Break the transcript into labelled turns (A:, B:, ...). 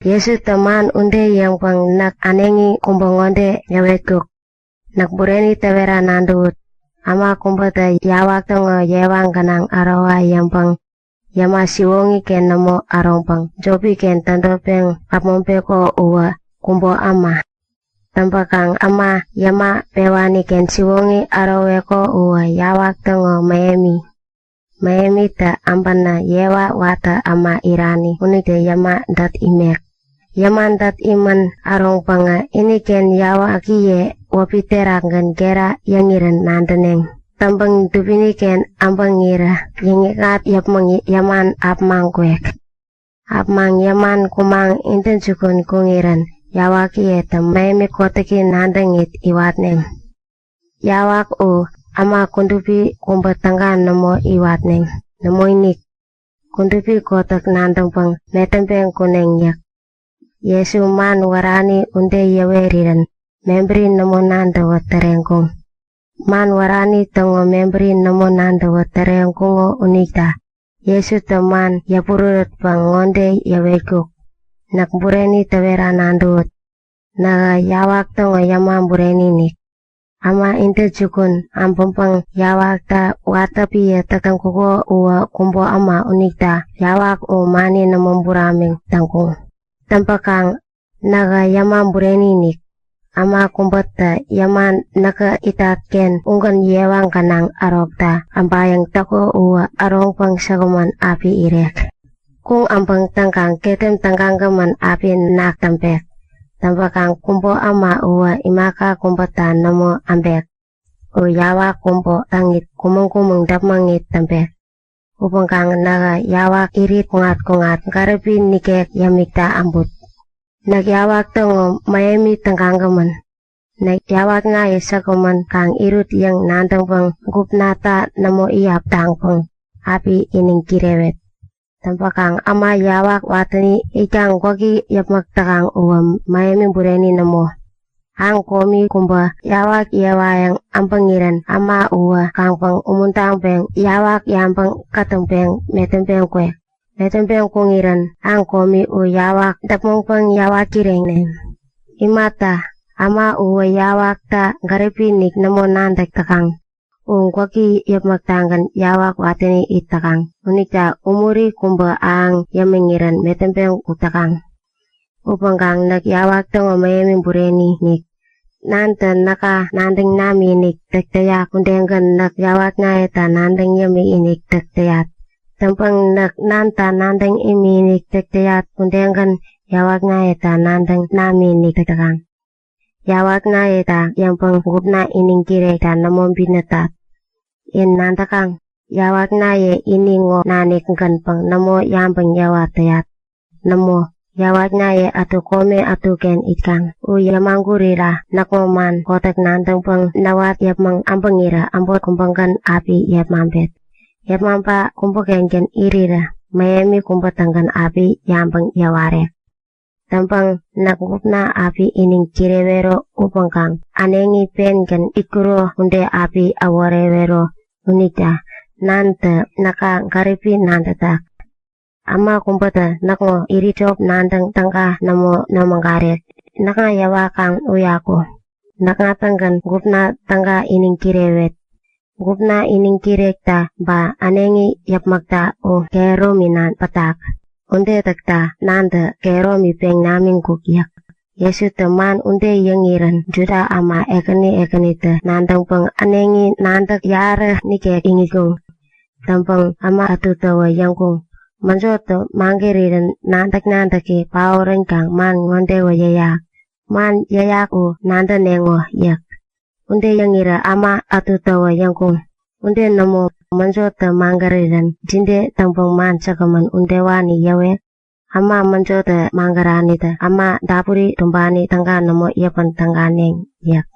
A: Yesu teman unde yang pang nak anengi kumbongonde nyawekuk. Nak bureni tewera nandut. Ama kumbata yawak tongo yewang kanang arawa yang pang yama siwongi ken namo arompang. Jopi ken tandopeng apompe ko uwa kumbo ama. Tampakang ama yama pewani ken siwongi arawe ko uwa yawak tongo Miami. Miami ta ambana yewa wata ama irani unite yama dat imek. Yama dat iman arompanga ini ken yawa akiye wapiterangan gera yangiran nandaneng. Tambang dupini ken ambangira yangikat yapmangi yaman apmangkwek. Apmang yaman kumang inten sukun kungiran. Yawak iye Miami kotaki nandangit iwatneng. Yawak o ama kundupi kumbatanggan namo iwatneng. Namo inik. Kundupi kotak nandangpang metempeng kuneng yak. Yesu man warani unde yaweriran. Memberi namo nanda watarengkong. Man warani tongo memberi namo nanda watarengkongo unikta. Yesu teman yapurut pang ngonde yawekuk. Nak bureni tawera nandut. Naga yawak tongo yama bureni nik. Ama inte jukun ampumpang yawak ta watapi ya takang kuko uwa kumbo ama unikta. Yawak o mani namang buraming tangkung. Tampakang naga yama bureni nik. Ama kumbata yaman naka itaken ungkan yewang kanang arokta. Ambayang tako uwa arongpang saguman api irek. Kung ampang tangkang ketem tangkang gaman api nak tampek. Tampakang kumpo ama uwa imaka kumpata namo ambek. O yawa kumpo tangit kumong dapmangit tampek. Upangkang naga yawak irit kungat karepi nikek yamikta ambut. Nagyawak tongo Miami tangkang gaman. Nagyawak nga isakuman kang irut yang nandang pang gupnata namo iap tangpang api ining kirewet. Tampakang ama yawak watani ikang kwagi yapmaktakang uwam Miami bureni namo. Ang komi kumba yawak yawayang ampangiran ama uwa kangpang umuntang peng yawak yampang katempeng metempeng kwe. Metempeng kungiran ang komi u yawak dapmong peng yawak kireng neng. Imata ama uwa yawak ta garepinik namo nandak takang. Kwaki yapmaktanggan yawak watani itakang. Unikta umuri kumba ang yamingiran metempeng utakang. Upangkang nagyawak tongo Miami bureni nik. Nanta naka nandang nami inik taktaya kundenggan nagyawak nga eta nandang yami inik taktayat. Tampang nanta nandang imi inik taktayat kundenggan yawak nga eta nandang nami inik takang. Yawak nga eta yang panggupna ining kireta namong binatat. In nantakang yawak na ye iningo nanik ganpang namo yampang yawatayat. Namo yawak na ye atu kome atu ken itkang. U yamanggurira nakmoman kotak nantang pang nawat yapmang ampangira ambot kumpangkan api yap mampet. Yap mampa kumpaken ken irira Miami kumpatangkan api yampang yaware. Tampang nakupna api ining kirewero upangkang anengi pen ken ikuro unde api awarewero. Unika nanta naka garipi nanta tak. Ama kumpata nakmo iritop nantang tangka namo namangkaret. Naka yawakang uyako. Nakatanggan gupna tangka ining kirewet. Gupna ining kirekta ba anengi yapmakta o kero minan patak. Unde takta nanta kero mi peng naming kukyak. Yesu teman unde yangiran juda ama ekani te nandang pang anengi nantak yara nike ingikung. Tampang ama atu tawa yangkung. Manjoto manggiriran nantak ke pauran kang man ngonde wa yayak. Man yayak o nanda nengo yak. Unde yangira ama atu tawa yangkung. Unde namo manjoto manggiriran jinde tampang man sakaman unde wani yawe. Ama manjota manggaranita ama dapuri tumbani tangga namo iyapan tangganeng yak.